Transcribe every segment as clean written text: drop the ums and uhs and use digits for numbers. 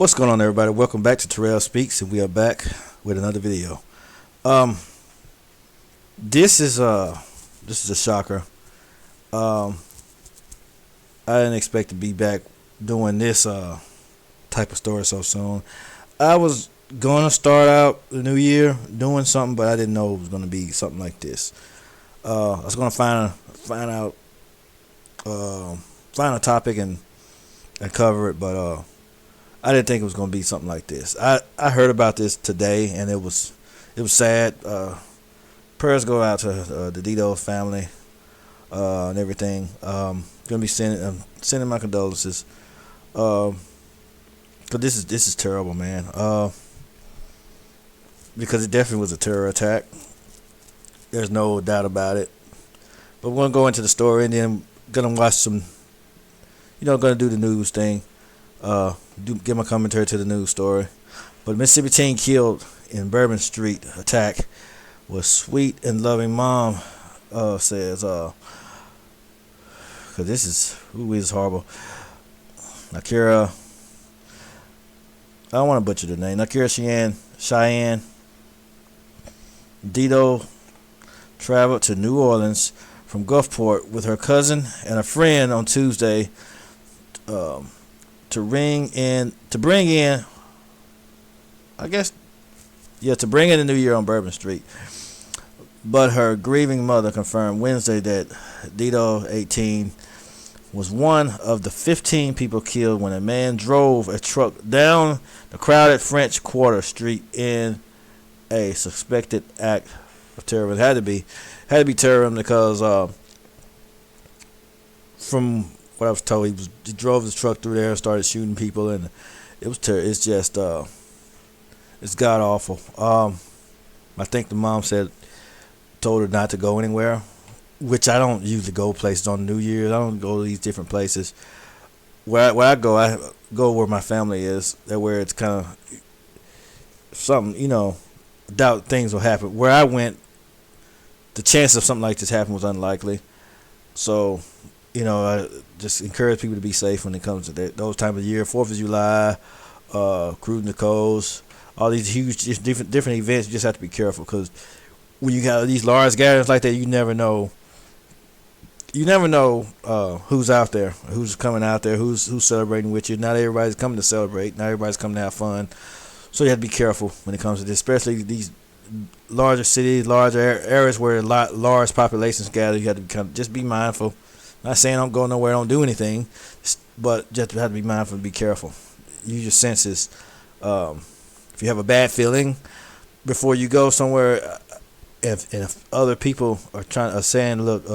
What's going on, everybody? Welcome back to Terrell Speaks, and we are back with another video. Um, this is a shocker. Um, I didn't expect to be back doing this type of story so soon. I was gonna start out the new year doing something, but I didn't know it was gonna be something like this. I was gonna find a topic and cover it, but I didn't think it was going to be something like this. I heard about this today, and it was sad. Prayers go out to the Dito family and everything. Gonna be sending my condolences. Cause this is terrible, man. Because it definitely was a terror attack. There's no doubt about it. But we're gonna go into the story, and then gonna watch some. Gonna do the news thing. Give my commentary to the news story. But Mississippi teen killed in Burbon St attack was sweet and loving mom, says, cause this is horrible. Nakira, I don't want to butcher the name. Nakira Cheyenne Dito traveled to New Orleans from Gulfport with her cousin and a friend on Tuesday. To bring in the new year on Burbon St. But her grieving mother confirmed Wednesday that Dito, 18, was one of the 15 people killed when a man drove a truck down the crowded French Quarter Street in a suspected act of terrorism. It had to be terrorism because from what I was told, he drove his truck through there and started shooting people, and it was it's just it's god awful. I think the mom told her not to go anywhere, which I don't usually go places on New Year's. I don't go to these different places. Where I go where my family is, where it's kind of something, doubt things will happen. Where I went, the chance of something like this happening was unlikely. So, I just encourage people to be safe when it comes to those time of the year. 4th of July, cruising the coast, all these huge different events. You just have to be careful because when you got these large gatherings like that, you never know. You never know who's out there, who's coming out there, who's celebrating with you. Not everybody's coming to celebrate. Not everybody's coming to have fun. So you have to be careful when it comes to this, especially these larger cities, larger areas where large populations gather. You have to just be mindful. Not saying don't go nowhere, don't do anything, but just have to be mindful and be careful. Use your senses. If you have a bad feeling before you go somewhere, if other people are saying, look,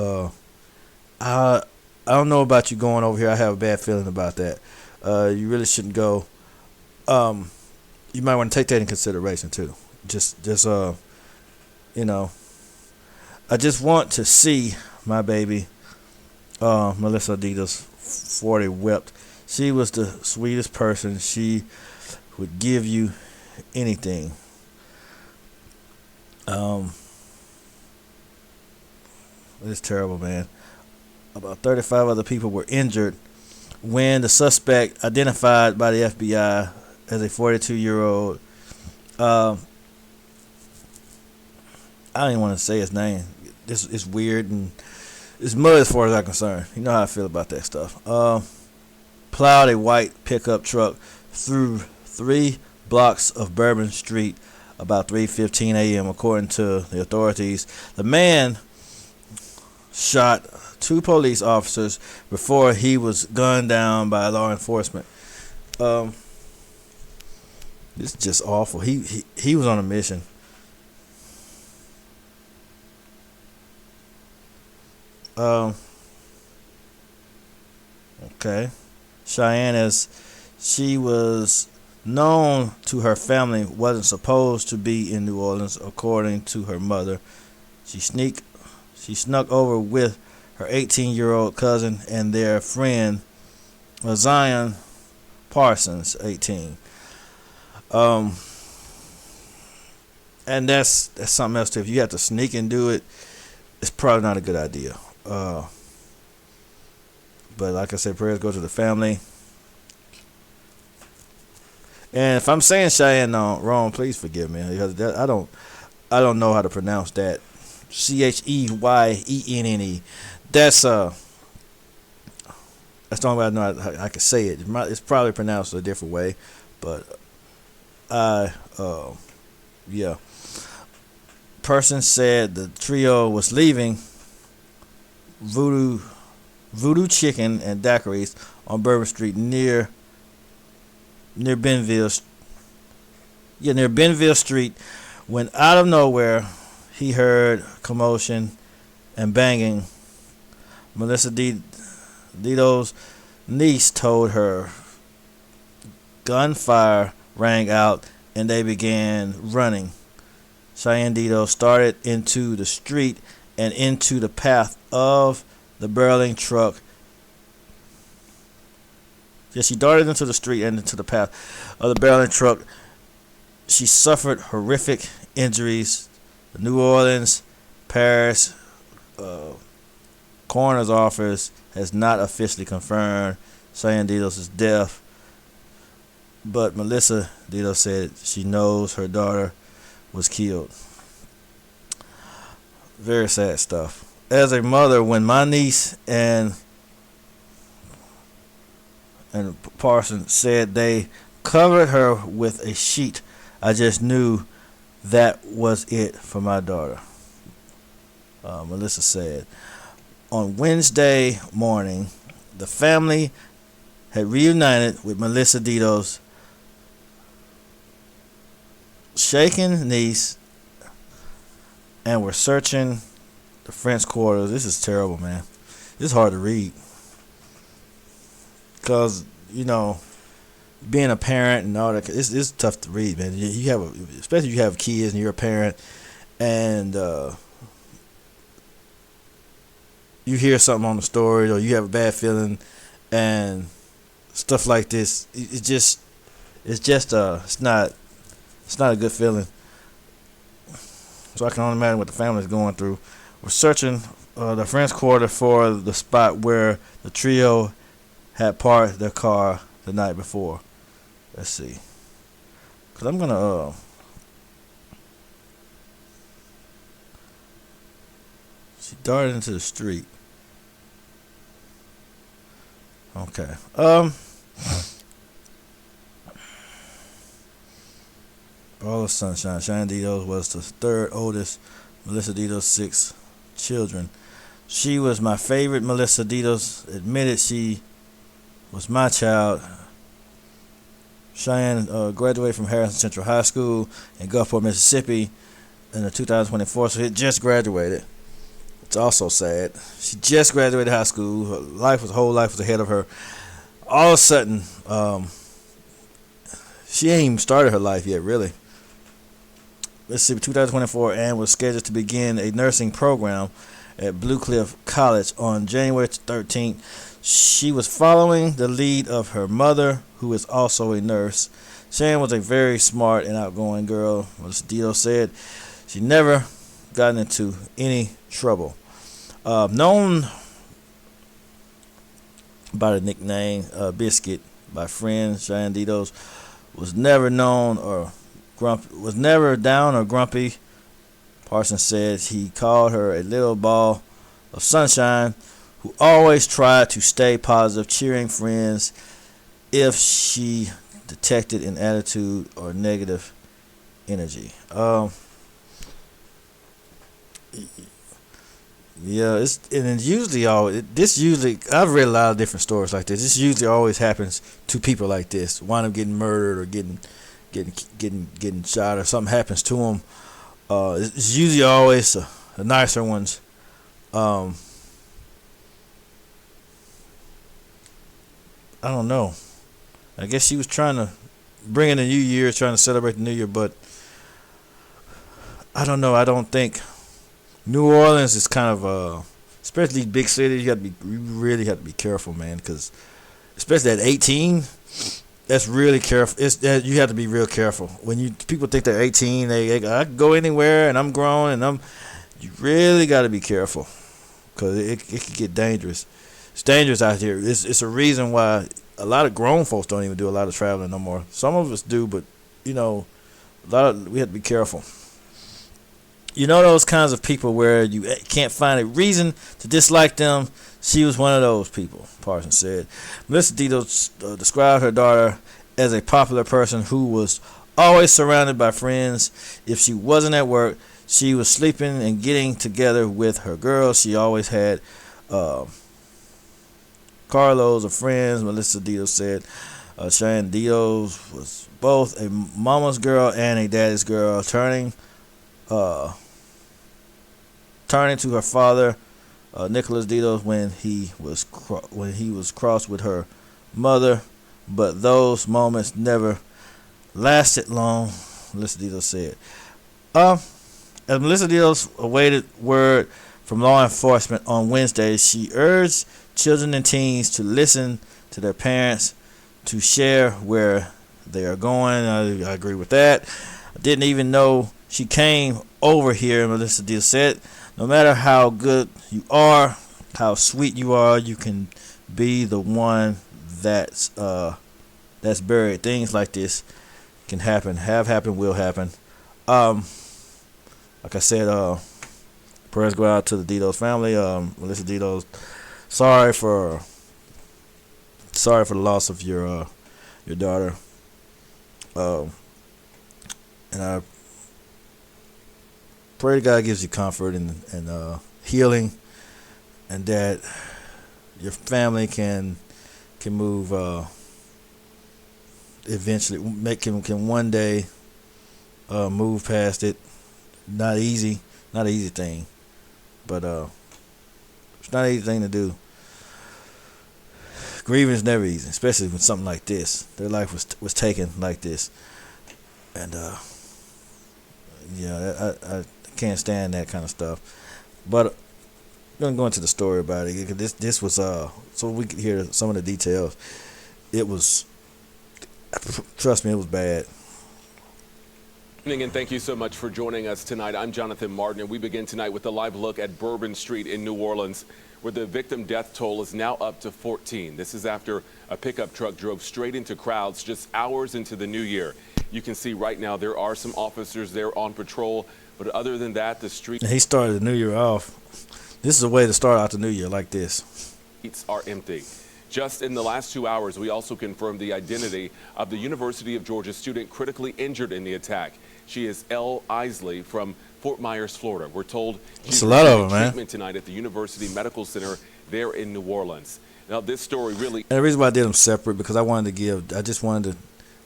I don't know about you going over here. I have a bad feeling about that. You really shouldn't go. You might want to take that in consideration too. I just want to see my baby. Melissa Adidas 40 wept. She was the sweetest person. She would give you anything. It's terrible, man. About 35 other people were injured when the suspect, identified by the FBI as a 42-year-old, I don't even want to say his name. This is weird and it's mud as far as I'm concerned. You know how I feel about that stuff. Plowed a white pickup truck through 3 blocks of Burbon St about 3:15 a.m. according to the authorities. The man shot 2 police officers before he was gunned down by law enforcement. This is just awful. He was on a mission. Okay. Cheyenne, as she was known to her family, wasn't supposed to be in New Orleans, according to her mother. She snuck over with her 18-year-old cousin and their friend Zion Parsons, 18. And that's something else too. If you have to sneak and do it, it's probably not a good idea. But like I said, prayers go to the family. And if I'm saying Cheyenne wrong, please forgive me because I don't know how to pronounce that. Cheyenne. That's the only way I know I can say it. It's probably pronounced a different way, but I yeah. Person said the trio was leaving Voodoo Chicken and Daiquiris on Bourbon Street near Benville. Yeah, near Benville Street, when out of nowhere he heard commotion and banging. Melissa Dito's niece told her gunfire rang out and they began running. Cheyenne Dito started into the street and into the path of the barreling truck. Yeah, she darted into the street and into the path of the barreling truck. She suffered horrific injuries. The New Orleans Parish coroner's office has not officially confirmed Cheyenne Dito's death, but Melissa Dito said she knows her daughter was killed. Very sad stuff. As a mother, when my niece and Parson said they covered her with a sheet, I just knew that was it for my daughter. Melissa said. On Wednesday morning, the family had reunited with Melissa Dito's shaken niece and were searching the French quarters. This is terrible, man. This is hard to read because, being a parent and all that, it's tough to read, man. You have, especially if you have kids and you're a parent, and you hear something on the story or you have a bad feeling and stuff like this. It's not a good feeling. So I can only imagine what the family's going through. We're searching the French Quarter for the spot where the trio had parked their car the night before. Let's see. Because I'm going to... she darted into the street. Okay. All of Sunshine. Cheyenne Dito was the third oldest. Melissa Dito's 6 children. She was my favorite. Melissa Dito's admitted she was my child. Cheyenne graduated from Harrison Central High School in Gulfport, Mississippi in the 2024, so she just graduated. It's also sad. She just graduated high school. Her whole life was ahead of her. All of a sudden, she ain't even started her life yet, really. Let's see, 2024, Ann was scheduled to begin a nursing program at Blue Cliff College on January 13th. She was following the lead of her mother, who is also a nurse. Shan was a very smart and outgoing girl. Melissa Dito said she never gotten into any trouble. Known by the nickname Biscuit by friends, Cheyenne Dito was never down or grumpy. Parsons said he called her a little ball of sunshine who always tried to stay positive, cheering friends if she detected an attitude or negative energy. Yeah, it's usually I've read a lot of different stories like this. This usually always happens to people like this. Wind up getting murdered or getting shot or something happens to them. It's usually always the nicer ones. I don't know. I guess she was trying to bring in the new year, trying to celebrate the new year, but I don't know. I don't think New Orleans is kind of especially big cities. You really have to be careful, man, because especially at 18, that's really careful. You have to be real careful when people think they're 18. I can go anywhere and I'm grown and you really got to be careful because it could get dangerous. It's dangerous out here. It's a reason why a lot of grown folks don't even do a lot of traveling no more. Some of us do, but we have to be careful. You know those kinds of people where you can't find a reason to dislike them. She was one of those people, Parsons said. Melissa Dito described her daughter as a popular person who was always surrounded by friends. If she wasn't at work, she was sleeping and getting together with her girls. She always had carloads of friends, Melissa Dito said. Cheyenne Dito was both a mama's girl and a daddy's girl, turning to her father, Nicholas Dito, when he was cross with her mother, but those moments never lasted long, Melissa Dito said. As Melissa Dito awaited word from law enforcement on Wednesday, she urged children and teens to listen to their parents, to share where they are going. I agree with that. I didn't even know she came over here, Melissa Dito said. No matter how good you are, how sweet you are, you can be the one that's buried. Things like this can happen, have happened, will happen. Like I said, prayers go out to the Dito's family. Melissa Dito, sorry for the loss of your daughter. And I pray God gives you comfort and healing, and that your family can move eventually, can one day move past it. Not an easy thing, but it's not an easy thing to do. Grieving is never easy, especially with something like this. Their life was taken like this, and I can't stand that kind of stuff. But I'm gonna go into the story about it. This was so we could hear some of the details. It was, trust me, it was bad. And thank you so much for joining us tonight. I'm Jonathan Martin, and we begin tonight with a live look at Burbon Street in New Orleans, where the victim death toll is now up to 14. This is after a pickup truck drove straight into crowds just hours into the new year. You can see right now there are some officers there on patrol, but other than that, the streets He started the new year off. This is a way to start out the new year, like this. are empty. Just in the last 2 hours, we also confirmed the identity of the University of Georgia student critically injured in the attack. She is Elle Isley from Fort Myers, Florida. We're told she's receiving treatment tonight at the University Medical Center there in New Orleans. Now, this story really... And the reason why I did them separate, because I just wanted to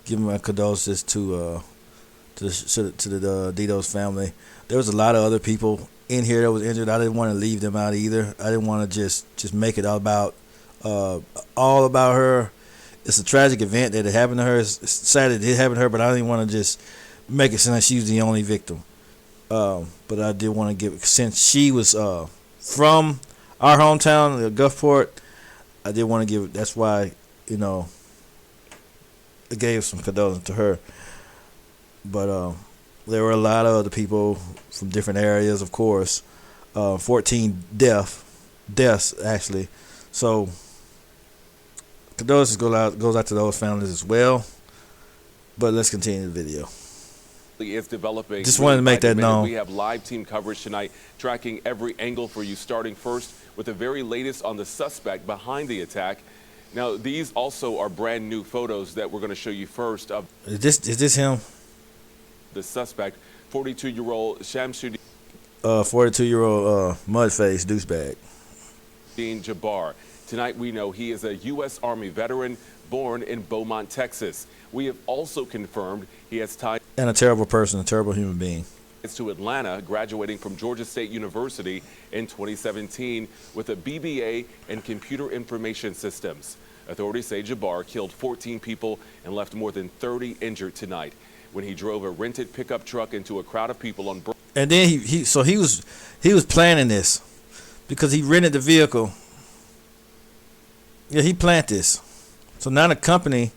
give my condolences to the Dito's family. There was a lot of other people in here that was injured. I didn't want to leave them out either. I didn't want to just make it all about her. It's a tragic event that it happened to her. It's sad that it happened to her, but I didn't want to just make it seem like she was the only victim. But I did want to give, since she was from our hometown, Gulfport, I did want to give. That's why, I gave some condolences to her. But there were a lot of other people from different areas, of course. 14 deaths actually. So condolences goes out to those families as well. But let's continue the video. Is developing. Just wanted to make that known. We have live team coverage tonight, tracking every angle for you, starting first with the very latest on the suspect behind the attack. Now, these also are brand new photos that we're going to show you first of. Is this him? The suspect, 42-year-old Shamsuddin 42-year-old mudface douchebag. Jabbar. Tonight we know he is a U.S. Army veteran born in Beaumont, Texas. We have also confirmed he has ties. And a terrible person, a terrible human being. To Atlanta, graduating from Georgia State University in 2017 with a BBA in Computer Information Systems. Authorities say Jabbar killed 14 people and left more than 30 injured tonight when he drove a rented pickup truck into a crowd of people on. And then he was planning this because he rented the vehicle. Yeah, he planned this. So now the company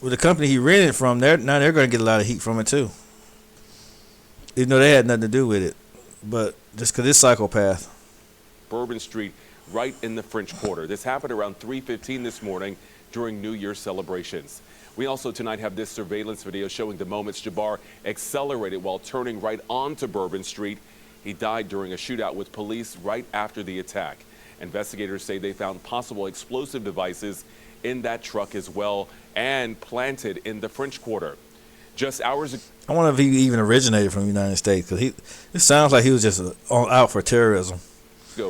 he rented from, they're going to get a lot of heat from it too. Even though they had nothing to do with it, but just because it's psychopath. Burbon Street, right in the French Quarter. This happened around 3:15 this morning during New Year's celebrations. We also tonight have this surveillance video showing the moments Jabbar accelerated while turning right onto Burbon Street. He died during a shootout with police right after the attack. Investigators say they found possible explosive devices in that truck as well and planted in the French Quarter. Just hours ago, I wonder if he even originated from the United States, because it sounds like he was just out for terrorism.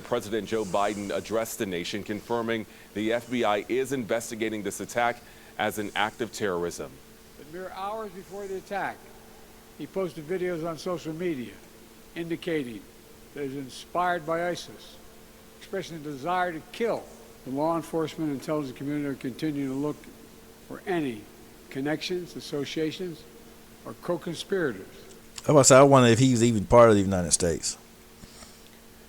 President Joe Biden addressed the nation, confirming the FBI is investigating this attack as an act of terrorism. But mere hours before the attack, he posted videos on social media indicating that he was inspired by ISIS, expressing a desire to kill. The law enforcement and intelligence community are continuing to look for any connections, associations, or co-conspirators. I wonder if he's even part of the United States.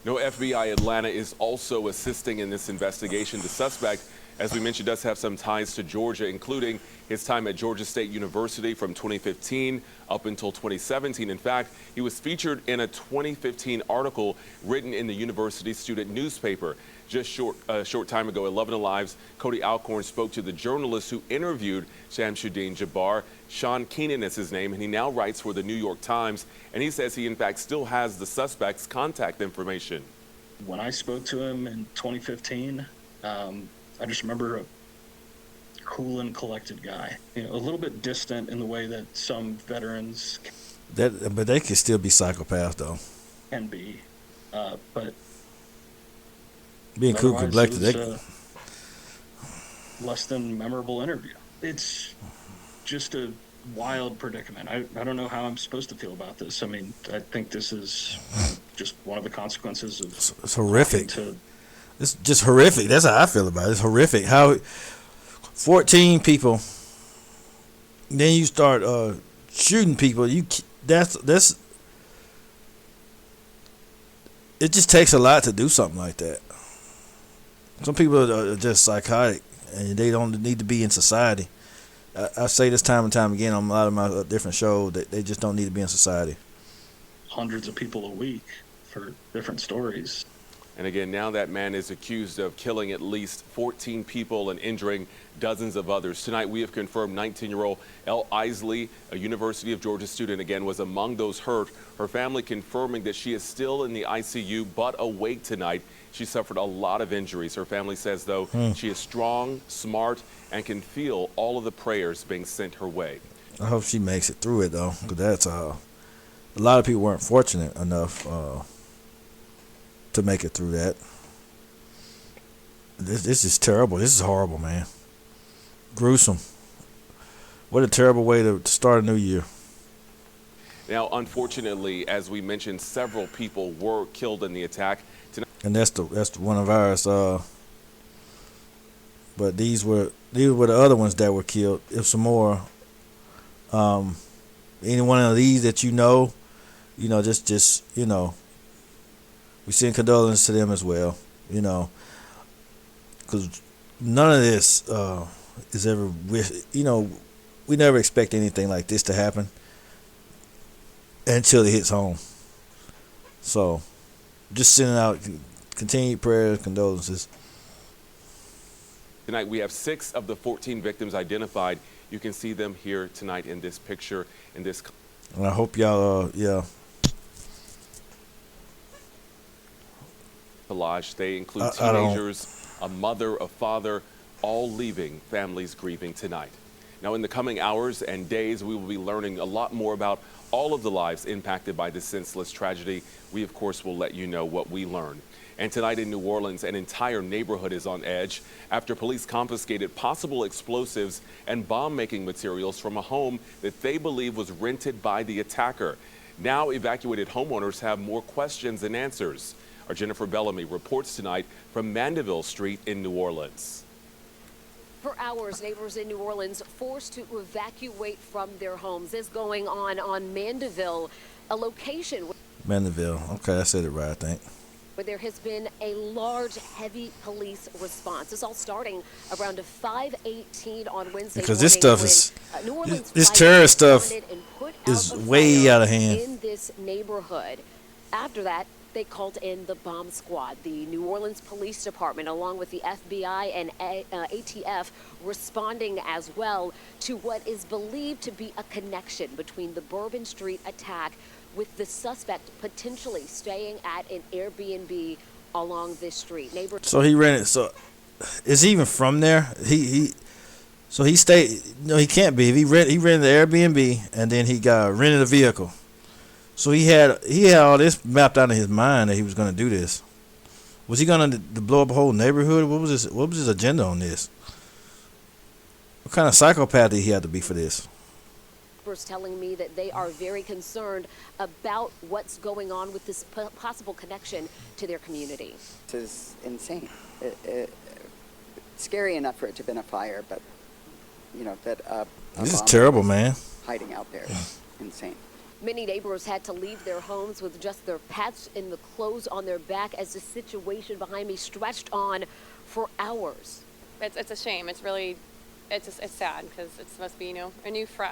No, FBI Atlanta is also assisting in this investigation. The suspect, as we mentioned, does have some ties to Georgia, including his time at Georgia State University from 2015 up until 2017. In fact, he was featured in a 2015 article written in the university student newspaper. Just a short time ago, 11 Alive's Cody Alcorn spoke to the journalist who interviewed Shamsuddin Jabbar. Sean Keenan is his name, and he now writes for the New York Times. And he says he, in fact, still has the suspect's contact information. When I spoke to him in 2015, I just remember a cool and collected guy. You know, a little bit distant in the way that some veterans But they could still be psychopaths, though. can be. But Being cool and collected, it was a less than memorable interview. It's just a wild predicament. I don't know how I'm supposed to feel about this. I mean, I think this is just one of the consequences of it's horrific. It's just horrific. That's how I feel about it. It's horrific. How 14 people, then you start shooting people. That's it. Just takes a lot to do something like that. Some people are just psychotic, and they don't need to be in society. I say this time and time again on a lot of my different shows that they just don't need to be in society. Hundreds of people a week for different stories. And again, now that man is accused of killing at least 14 people and injuring dozens of others. Tonight, we have confirmed 19-year-old Elle Isley, a University of Georgia student, again, was among those hurt. Her family confirming that she is still in the ICU, but awake tonight. She suffered a lot of injuries. Her family says, though, she is strong, smart, and can feel all of the prayers being sent her way. I hope she makes it through it, though, because that's a lot of people weren't fortunate enough to make it through that. This is terrible. This is horrible, man. Gruesome. What a terrible way to start a new year. Now, unfortunately, as we mentioned, several people were killed in the attack. And that's one of ours. But these were the other ones that were killed. If some more, any one of these that just we send condolences to them as well. Because none of this is ever we never expect anything like this to happen until it hits home. So, just sending out continued prayers, condolences. Tonight, we have 6 of the 14 victims identified. You can see them here tonight in this picture, in this. And I hope y'all, collage. They include teenagers, a mother, a father, all leaving, families grieving tonight. Now, in the coming hours and days, we will be learning a lot more about all of the lives impacted by this senseless tragedy. We, of course, will let you know what we learn. And tonight in New Orleans, an entire neighborhood is on edge after police confiscated possible explosives and bomb-making materials from a home that they believe was rented by the attacker. Now, evacuated homeowners have more questions than answers. Our Jennifer Bellamy reports tonight from Mandeville Street in New Orleans. For hours, neighbors in New Orleans forced to evacuate from their homes. This going on Mandeville, a location. Mandeville. Okay, I said it right, I think. Where there has been a large, heavy police response. This all starting around 5:18 on Wednesday. Because this stuff is, this terror stuff is way out of hand. In this neighborhood. After that, They called in the bomb squad. The New Orleans Police Department, along with the FBI and ATF, responding as well to what is believed to be a connection between the Burbon Street attack with the suspect potentially staying at an Airbnb along this street. Neighbors. So he rented. So is he even from there? So he stayed. No, he can't be. If he rented the Airbnb and then he got rented a vehicle. So he had all this mapped out in his mind that he was going to do this. Was he going to blow up a whole neighborhood? What was his agenda on this? What kind of psychopath did he have to be for this? Telling me that they are very concerned about what's going on with this possible connection to their community. This is insane. Scary enough for it to have been a fire, but you know that this is terrible, man. Hiding out there is insane. Many neighbors had to leave their homes with just their pets and the clothes on their back as the situation behind me stretched on for hours. It's a shame. It's really, it's sad because it's supposed to be, a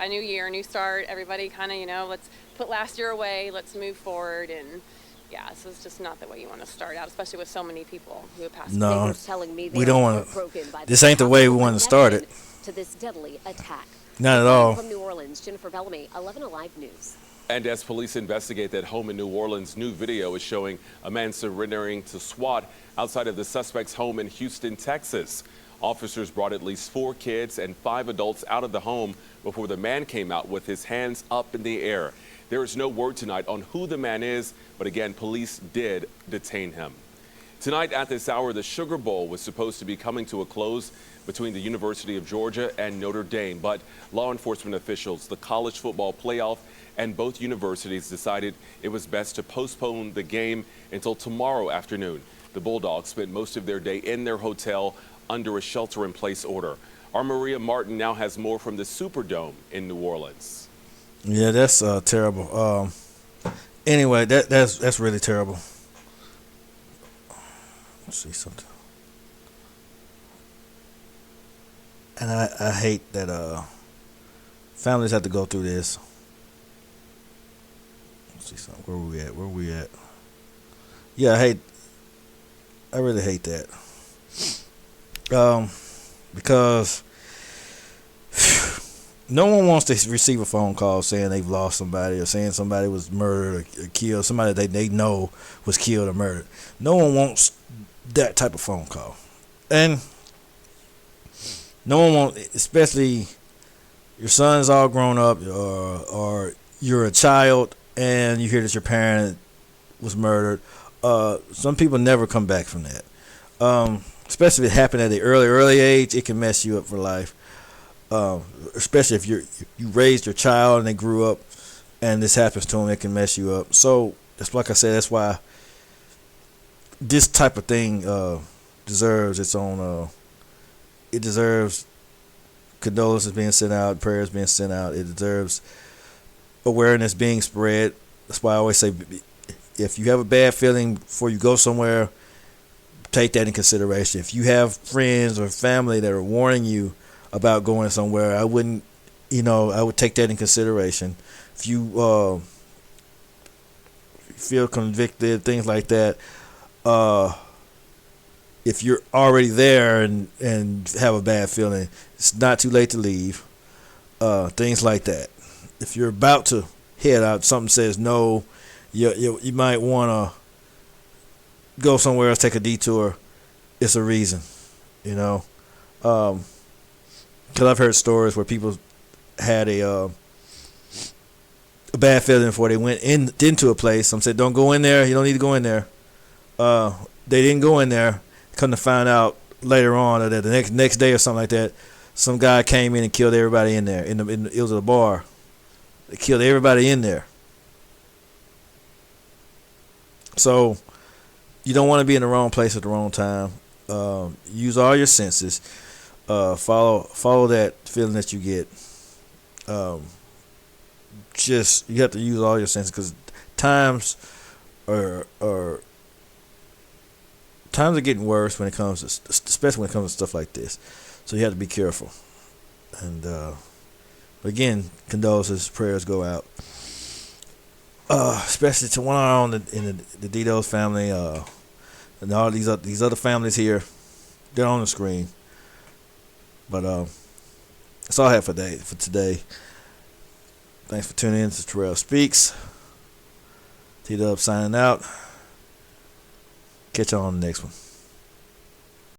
new year, a new start. Everybody kind of, let's put last year away. Let's move forward. And yeah, this is just not the way you want to start out, especially with so many people who have passed. No, Neighbors telling me we don't want to. This ain't the way we want to start it. To this deadly attack. Not at all. From New Orleans, Jennifer Bellamy, 11 Alive News. And as police investigate that home in New Orleans, new video is showing a man surrendering to SWAT outside of the suspect's home in Houston, Texas. Officers brought at least 4 kids and 5 adults out of the home before the man came out with his hands up in the air. There is no word tonight on who the man is, but again, police did detain him. Tonight at this hour, the Sugar Bowl was supposed to be coming to a close between the University of Georgia and Notre Dame, but law enforcement officials, the college football playoff, and both universities decided it was best to postpone the game until tomorrow afternoon. The Bulldogs spent most of their day in their hotel under a shelter-in-place order. Our Maria Martin now has more from the Superdome in New Orleans. Yeah, that's terrible. Anyway, that's really terrible. Let's see something. And I hate that families have to go through this. Let's see something. Where we at? Yeah, I really hate that. Because no one wants to receive a phone call saying they've lost somebody or saying somebody was murdered or killed, somebody they know was killed or murdered. No one wants that type of phone call. And no one wants, especially your son's all grown up or you're a child and you hear that your parent was murdered. Some people never come back from that. Especially if it happened at an early age, it can mess you up for life. Especially if you raised your child and they grew up and this happens to them, it can mess you up. So that's like I said, that's why this type of thing deserves its own. It deserves condolences being sent out, prayers being sent out. It deserves awareness being spread. That's why I always say, if you have a bad feeling before you go somewhere, take that in consideration. If you have friends or family that are warning you about going somewhere, I would take that in consideration. If you feel convicted, things like that, if you're already there and have a bad feeling, it's not too late to leave. Things like that. If you're about to head out, something says no, you might want to go somewhere else, take a detour. It's a reason, because I've heard stories where people had a bad feeling before they went into a place. Some said, don't go in there, you don't need to go in there. They didn't go in there. Come to find out later on that the next day or something like that, some guy came in and killed everybody in there. It was at a bar. They killed everybody in there. So you don't want to be in the wrong place at the wrong time. Use all your senses. Follow that feeling that you get. You have to use all your senses because times are getting worse when it comes to, especially when it comes to stuff like this. So you have to be careful. And again, condolences, prayers go out. especially to one on in the DDoS family, and all these other families here. They're on the screen. But that's all I have for today. Thanks for tuning in to Terrell Speaks. T-Dub signing out. Catch you on the next one.